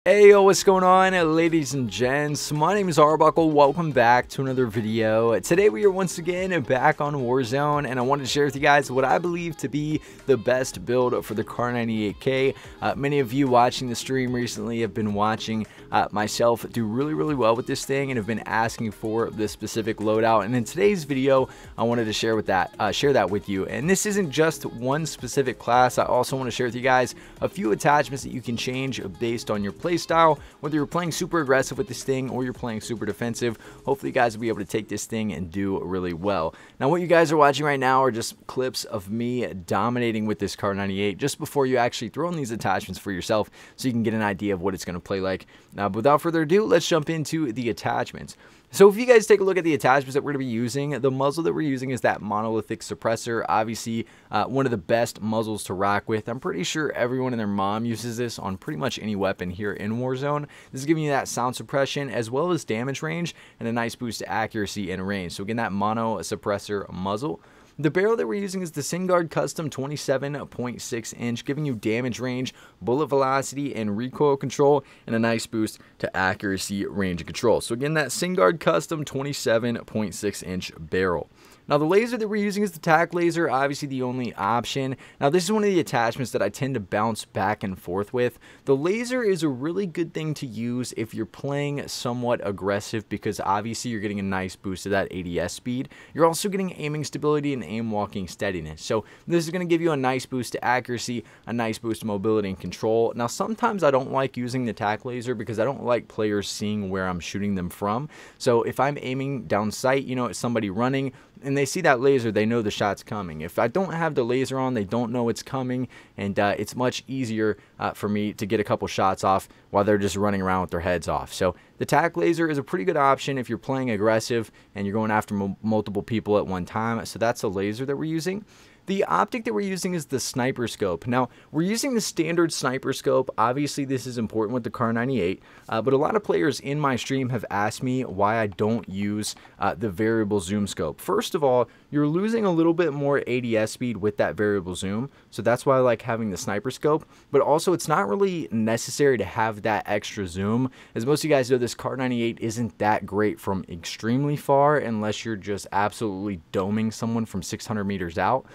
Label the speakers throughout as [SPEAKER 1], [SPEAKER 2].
[SPEAKER 1] Hey yo, what's going on, ladies and gents? My name is Arbuckle. Welcome back to another video. Today we are once again back on Warzone, and I wanted to share with you guys what I believe to be the best build for the KAR98K. Many of you watching the stream recently have been watching myself do really well with this thing and have been asking for this specific loadout. And in today's video, I wanted to share that with you. And this isn't just one specific class. I also want to share with you guys a few attachments that you can change based on your play style, whether you're playing super aggressive with this thing or you're playing super defensive. Hopefully you guys will be able to take this thing and do really well. Now what you guys are watching right now are just clips of me dominating with this KAR98 just before you actually throw in these attachments for yourself, so you can get an idea of what it's going to play like. Now without further ado, let's jump into the attachments. So if you guys take a look at the attachments that we're going to be using, the muzzle that we're using is that monolithic suppressor. Obviously, one of the best muzzles to rock with. I'm pretty sure everyone and their mom uses this on pretty much any weapon here in Warzone. This is giving you that sound suppression as well as damage range and a nice boost to accuracy and range. So again, that mono suppressor muzzle. The barrel that we're using is the Singuard Custom 27.6 inch, giving you damage range, bullet velocity, and recoil control, and a nice boost to accuracy, range, and control. So again, that Singuard Custom 27.6 inch barrel. Now the laser that we're using is the tack laser, obviously the only option. Now this is one of the attachments that I tend to bounce back and forth with. The laser is a really good thing to use if you're playing somewhat aggressive, because obviously you're getting a nice boost to that ADS speed. You're also getting aiming stability and aim walking steadiness. So this is going to give you a nice boost to accuracy, a nice boost to mobility and control. Now sometimes I don't like using the tack laser because I don't like players seeing where I'm shooting them from. So if I'm aiming down sight, you know, at somebody running, and they see that laser, they know the shot's coming. If I don't have the laser on, they don't know it's coming, and it's much easier for me to get a couple shots off while they're just running around with their heads off. So the tack laser is a pretty good option if you're playing aggressive and you're going after multiple people at one time. So that's a laser that we're using. The optic that we're using is the sniper scope. Now, we're using the standard sniper scope. Obviously, this is important with the KAR98, but a lot of players in my stream have asked me why I don't use the variable zoom scope. First of all, you're losing a little bit more ADS speed with that variable zoom, so that's why I like having the sniper scope, but also it's not really necessary to have that extra zoom. As most of you guys know, this KAR98 isn't that great from extremely far unless you're just absolutely doming someone from 600 meters out.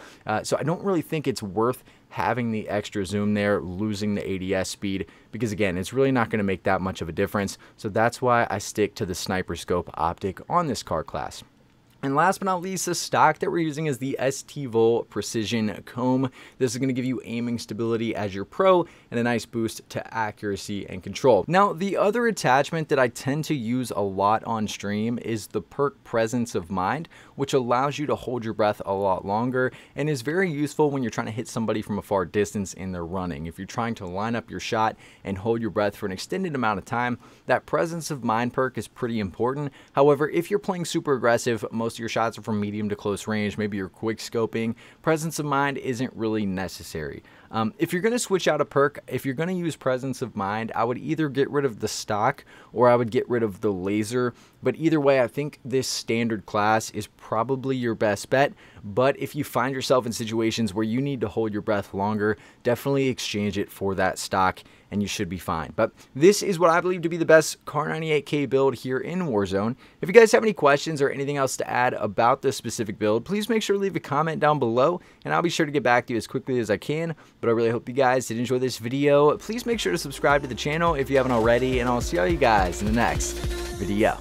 [SPEAKER 1] So I don't really think it's worth having the extra zoom there, losing the ADS speed, because again, it's really not going to make that much of a difference. So that's why I stick to the sniper scope optic on this KAR class. And last but not least, the stock that we're using is the ST-Vol Precision Comb. This is going to give you aiming stability as your pro and a nice boost to accuracy and control. Now, the other attachment that I tend to use a lot on stream is the perk Presence of Mind, which allows you to hold your breath a lot longer and is very useful when you're trying to hit somebody from a far distance and they're running. If you're trying to line up your shot and hold your breath for an extended amount of time, that Presence of Mind perk is pretty important. However, if you're playing super aggressive, most of your shots are from medium to close range, maybe you're quick scoping, Presence of Mind isn't really necessary. If you're going to switch out a perk, if you're going to use Presence of Mind, I would either get rid of the stock or I would get rid of the laser. But either way, I think this standard class is probably your best bet. But if you find yourself in situations where you need to hold your breath longer, definitely exchange it for that stock and you should be fine. But this is what I believe to be the best KAR98K build here in Warzone. If you guys have any questions or anything else to add about this specific build, please make sure to leave a comment down below and I'll be sure to get back to you as quickly as I can. But I really hope you guys did enjoy this video. Please make sure to subscribe to the channel if you haven't already, and I'll see all you guys in the next video.